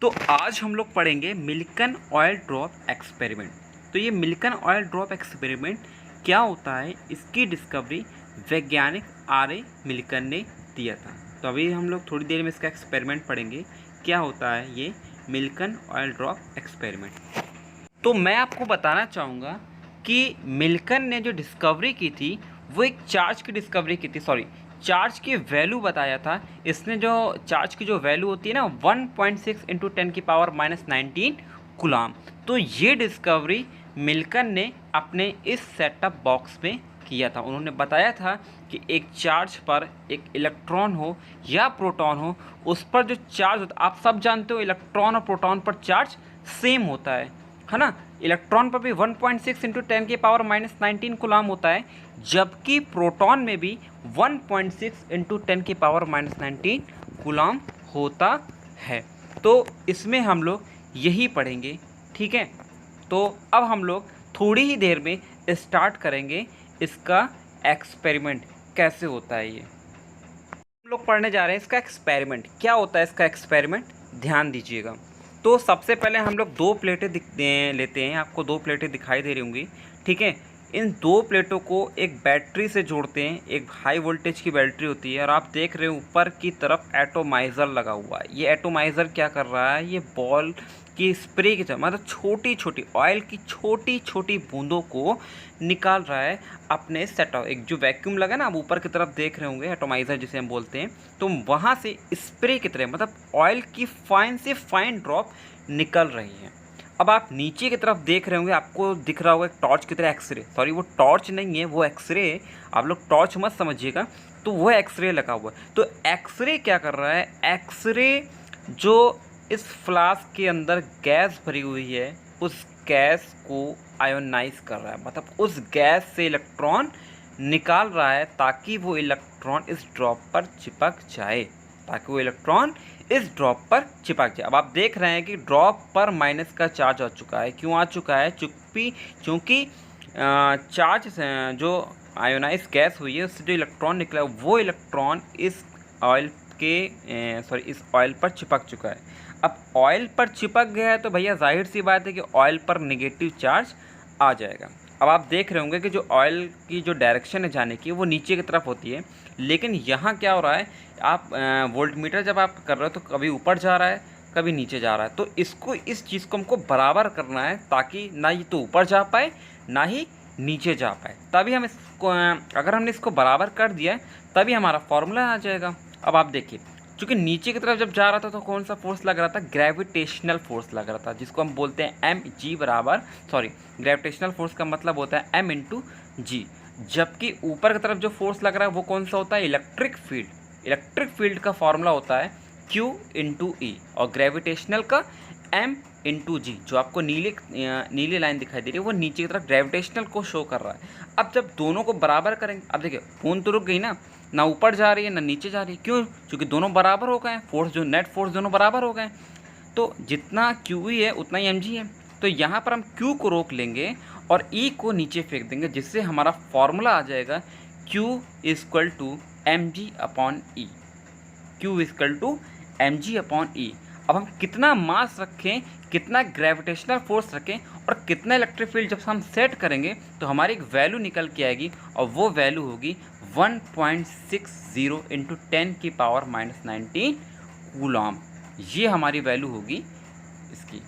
तो आज हम लोग पढ़ेंगे मिल्कन ऑयल ड्रॉप एक्सपेरिमेंट। तो ये मिल्कन ऑयल ड्रॉप एक्सपेरिमेंट क्या होता है, इसकी डिस्कवरी वैज्ञानिक आर ए मिल्कन ने दिया था। तो अभी हम लोग थोड़ी देर में इसका एक्सपेरिमेंट पढ़ेंगे, क्या होता है ये मिल्कन ऑयल ड्रॉप एक्सपेरिमेंट। तो मैं आपको बताना चाहूँगा कि मिल्कन ने जो डिस्कवरी की थी वो एक चार्ज की डिस्कवरी की थी, चार्ज की वैल्यू बताया था। इसने जो चार्ज की जो वैल्यू होती है ना 1.6 इंटू 10⁻⁹ कूलाम। तो ये डिस्कवरी मिल्कन ने अपने इस सेटअप बॉक्स में किया था। उन्होंने बताया था कि एक चार्ज पर एक इलेक्ट्रॉन हो या प्रोटॉन हो, उस पर जो चार्ज होता है, आप सब जानते हो इलेक्ट्रॉन और प्रोटॉन पर चार्ज सेम होता है ना। इलेक्ट्रॉन पर भी 1.6 इंटू 10⁻⁹ कूलाम होता है, जबकि प्रोटॉन में भी 1.6 इंटू 10⁻⁹ कूलाम होता है। तो इसमें हम लोग यही पढ़ेंगे, ठीक है। तो अब हम लोग थोड़ी ही देर में स्टार्ट करेंगे इसका एक्सपेरिमेंट कैसे होता है। ये हम लोग पढ़ने जा रहे हैं इसका एक्सपेरिमेंट क्या होता है। इसका एक्सपेरिमेंट ध्यान दीजिएगा। तो सबसे पहले हम लोग दो प्लेटें लेते हैं। आपको दो प्लेटें दिखाई दे रही होंगी, ठीक है। इन दो प्लेटों को एक बैटरी से जोड़ते हैं। एक हाई वोल्टेज की बैटरी होती है और आप देख रहे हो ऊपर की तरफ एटोमाइज़र लगा हुआ है। ये एटोमाइज़र क्या कर रहा है, ये बॉल की स्प्रे की तरह, मतलब छोटी छोटी ऑयल की छोटी छोटी बूंदों को निकाल रहा है अपने सेटअप। एक जो वैक्यूम लगा ना, आप ऊपर की तरफ देख रहे होंगे एटोमाइज़र जिसे हम बोलते हैं, तो वहाँ से स्प्रे की तरह, मतलब ऑयल की फाइन से फाइन ड्रॉप निकल रही है। अब आप नीचे की तरफ देख रहे होंगे, आपको दिख रहा होगा एक टॉर्च की तरह एक्सरे, सॉरी वो टॉर्च नहीं है, वो एक्सरे है। आप लोग टॉर्च मत समझिएगा, तो वो एक्सरे लगा हुआ है। तो एक्सरे क्या कर रहा है, एक्सरे जो इस फ्लास्क के अंदर गैस भरी हुई है, उस गैस को आयोनाइज कर रहा है, मतलब उस गैस से इलेक्ट्रॉन निकाल रहा है ताकि वो इलेक्ट्रॉन इस ड्रॉप पर चिपक जाए, अब आप देख रहे हैं कि ड्रॉप पर माइनस का चार्ज आ चुका है। क्यों आ चुका है, क्योंकि चार्ज जो आयोनाइज गैस हुई है उससे जो इलेक्ट्रॉन निकला है, वो इलेक्ट्रॉन इस ऑयल इस ऑयल पर चिपक चुका है। अब ऑयल पर चिपक गया है तो भैया जाहिर सी बात है कि ऑयल पर नेगेटिव चार्ज आ जाएगा। अब आप देख रहे होंगे कि जो ऑयल की जो डायरेक्शन है जाने की, वो नीचे की तरफ होती है, लेकिन यहाँ क्या हो रहा है, आप वोल्टमीटर जब आप कर रहे हो तो कभी ऊपर जा रहा है कभी नीचे जा रहा है। तो इस चीज़ को हमको बराबर करना है ताकि ना ही तो ऊपर जा पाए ना ही नीचे जा पाए। तभी हम इसको अगर हमने इसको बराबर कर दिया है तभी हमारा फॉर्मूला आ जाएगा। अब आप देखिए, चूँकि नीचे की तरफ जब जा रहा था तो कौन सा फोर्स लग रहा था, ग्रेविटेशनल फोर्स लग रहा था, जिसको हम बोलते हैं ग्रेविटेशनल फोर्स का मतलब होता है m इंटू जी। जबकि ऊपर की तरफ जो फोर्स लग रहा है वो कौन सा होता है, इलेक्ट्रिक फील्ड का फॉर्मूला होता है Q इंटू ई, और ग्रेविटेशनल का M इंटू जी। जो आपको नीली लाइन दिखाई दे रही है वो नीचे की तरफ ग्रेविटेशनल को शो कर रहा है। अब जब दोनों को बराबर करेंगे, अब देखिए बूंद तो रुक गई ना ऊपर जा रही है ना नीचे जा रही है। क्यों, क्योंकि दोनों बराबर हो गए हैं, फोर्स जो नेट फोर्स दोनों बराबर हो गए। तो जितना QE है उतना ही mg है। तो यहाँ पर हम Q को रोक लेंगे और E को नीचे फेंक देंगे, जिससे हमारा फॉर्मूला आ जाएगा Q equal to mg/e। Q equal to mg/e। अब हम कितना मास रखें, कितना ग्रेविटेशनल फोर्स रखें और कितना इलेक्ट्रिक फील्ड जब हम सेट करेंगे तो हमारी एक वैल्यू निकल के आएगी, और वो वैल्यू होगी 1.60 इंटू 10⁻⁹ कूलॉम। ये हमारी वैल्यू होगी इसकी।